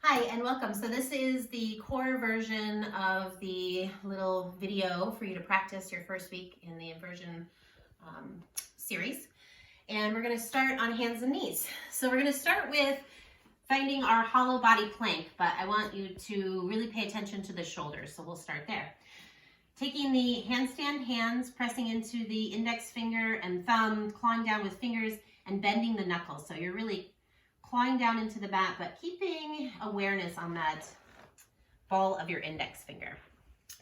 Hi and welcome. So this is the core version of the little video for you to practice your first week in the inversion series. And we're going to start on hands and knees. So we're going to start with finding our hollow body plank, but I want you to really pay attention to the shoulders. So we'll start there. Taking the handstand hands, pressing into the index finger and thumb, clawing down with fingers and bending the knuckles. So you're really clawing down into the mat, but keeping awareness on that ball of your index finger.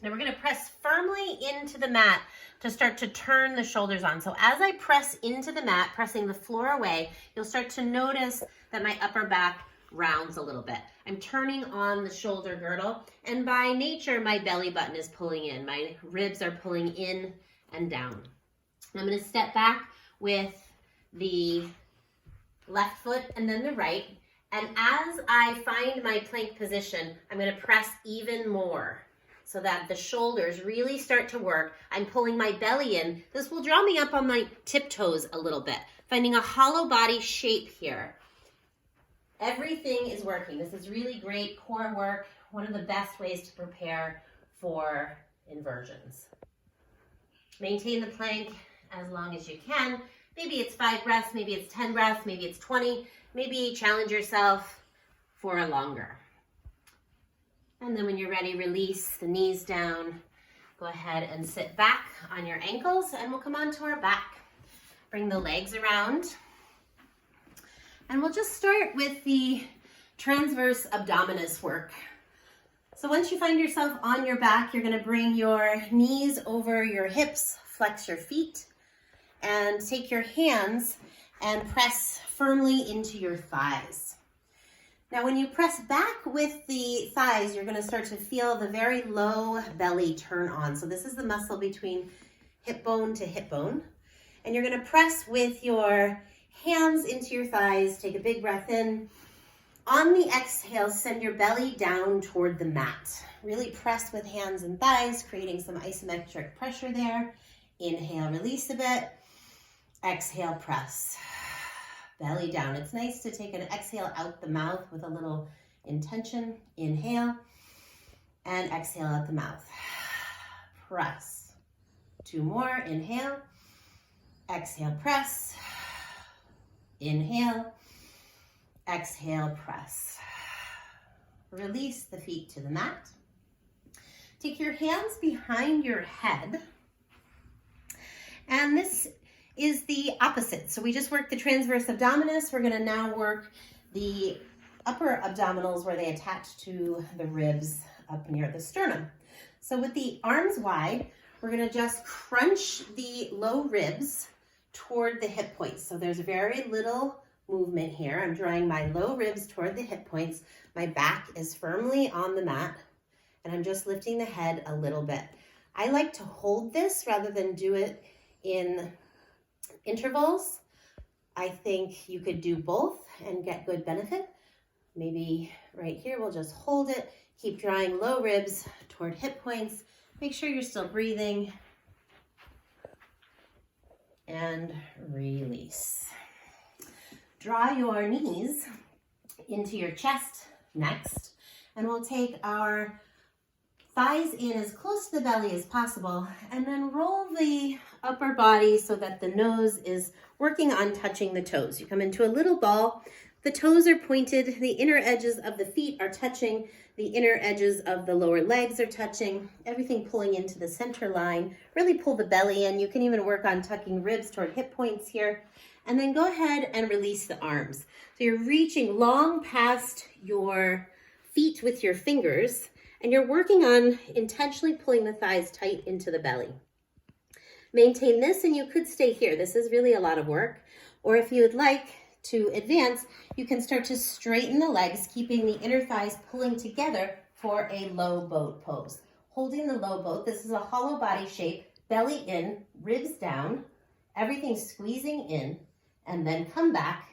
Now we're going to press firmly into the mat to start to turn the shoulders on. So as I press into the mat, pressing the floor away, you'll start to notice that my upper back rounds a little bit. I'm turning on the shoulder girdle, and by nature, my belly button is pulling in. My ribs are pulling in and down. And I'm going to step back with the left foot and then the right. And as I find my plank position, I'm going to press even more so that the shoulders really start to work. I'm pulling my belly in. This will draw me up on my tiptoes a little bit, finding a hollow body shape here. Everything is working. This is really great core work. One of the best ways to prepare for inversions. Maintain the plank as long as you can. Maybe it's 5 breaths, maybe it's 10 breaths, maybe it's 20. Maybe challenge yourself for a longer. And then when you're ready, release the knees down. Go ahead and sit back on your ankles and we'll come onto our back. Bring the legs around. And we'll just start with the transverse abdominis work. So once you find yourself on your back, you're going to bring your knees over your hips, flex your feet, and take your hands and press firmly into your thighs. Now when you press back with the thighs, you're going to start to feel the very low belly turn on. So this is the muscle between hip bone to hip bone. And you're going to press with your hands into your thighs. Take a big breath in. On the exhale, send your belly down toward the mat. Really press with hands and thighs, creating some isometric pressure there. Inhale, release a bit. Exhale, press. Belly down. It's nice to take an exhale out the mouth with a little intention. Inhale and exhale out the mouth. Press. 2 more. Inhale. Exhale, press. Inhale. Exhale, press. Release the feet to the mat. Take your hands behind your head. And this is the opposite. So we just worked the transverse abdominis. We're going to now work the upper abdominals where they attach to the ribs up near the sternum. So with the arms wide, we're going to just crunch the low ribs toward the hip points. So there's very little movement here. I'm drawing my low ribs toward the hip points. My back is firmly on the mat, and I'm just lifting the head a little bit. I like to hold this rather than do it in intervals. I think you could do both and get good benefit. Maybe right here, we'll just hold it. Keep drawing low ribs toward hip points. Make sure you're still breathing. And release. Draw your knees into your chest next. And we'll take our thighs in as close to the belly as possible, and then roll the upper body so that the nose is working on touching the toes. You come into a little ball. The toes are pointed. The inner edges of the feet are touching. The inner edges of the lower legs are touching. Everything pulling into the center line. Really pull the belly in. You can even work on tucking ribs toward hip points here. And then go ahead and release the arms. So you're reaching long past your feet with your fingers, and you're working on intentionally pulling the thighs tight into the belly. Maintain this, and you could stay here. This is really a lot of work. Or if you would like to advance, you can start to straighten the legs, keeping the inner thighs pulling together for a low boat pose. Holding the low boat, this is a hollow body shape, belly in, ribs down, everything squeezing in, and then come back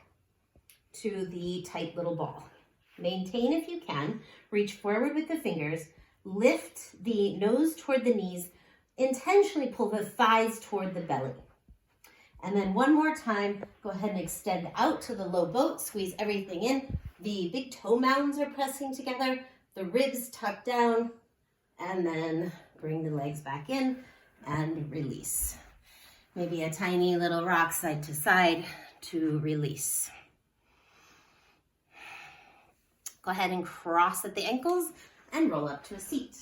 to the tight little ball. Maintain if you can. Reach forward with the fingers. Lift the nose toward the knees. Intentionally pull the thighs toward the belly. And then one more time, go ahead and extend out to the low boat. Squeeze everything in. The big toe mounds are pressing together, the ribs tuck down, and then bring the legs back in and release. Maybe a tiny little rock side to side to release. Go ahead and cross at the ankles and roll up to a seat.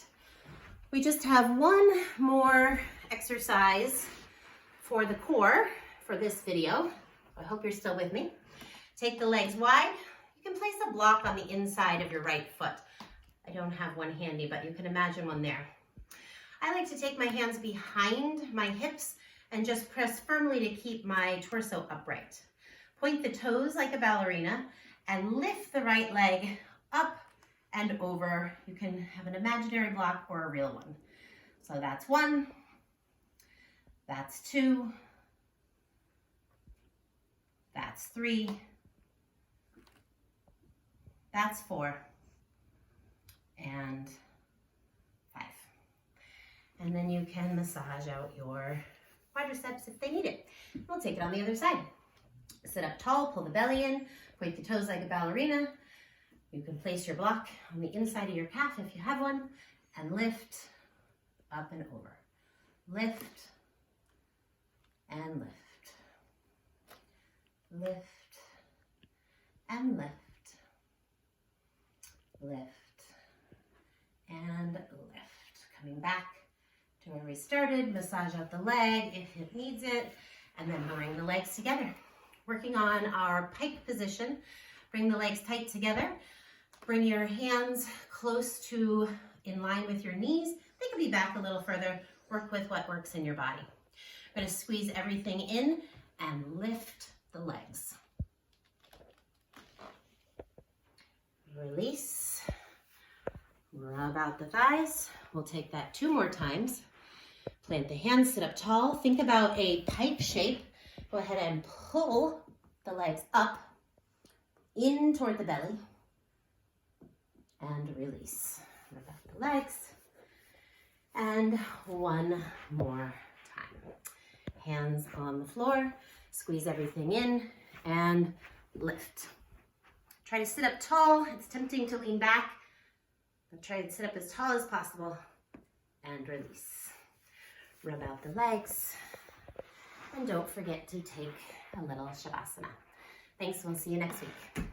We just have one more exercise for the core for this video. I hope you're still with me. Take the legs wide. You can place a block on the inside of your right foot. I don't have one handy, but you can imagine one there. I like to take my hands behind my hips and just press firmly to keep my torso upright. Point the toes like a ballerina and lift the right leg up and over. You can have an imaginary block or a real one. So that's 1, that's 2, that's 3, that's 4, and 5. And then you can massage out your quadriceps if they need it. We'll take it on the other side. Sit up tall, pull the belly in, point the toes like a ballerina. You can place your block on the inside of your calf if you have one, and lift up and over. Lift and lift. Lift and lift. Lift and lift. Coming back to where we started, massage out the leg if it needs it, and then bring the legs together. Working on our pike position. Bring the legs tight together. Bring your hands close to in line with your knees. They can be back a little further. Work with what works in your body. I'm going to squeeze everything in and lift the legs. Release. Rub out the thighs. We'll take that 2 more times. Plant the hands, sit up tall. Think about a pipe shape. Go ahead and pull the legs up in toward the belly and release. Rub out the legs. And 1 more time. Hands on the floor. Squeeze everything in and lift. Try to sit up tall. It's tempting to lean back, but try to sit up as tall as possible and release. Rub out the legs. And don't forget to take a little Shavasana. Thanks, we'll see you next week.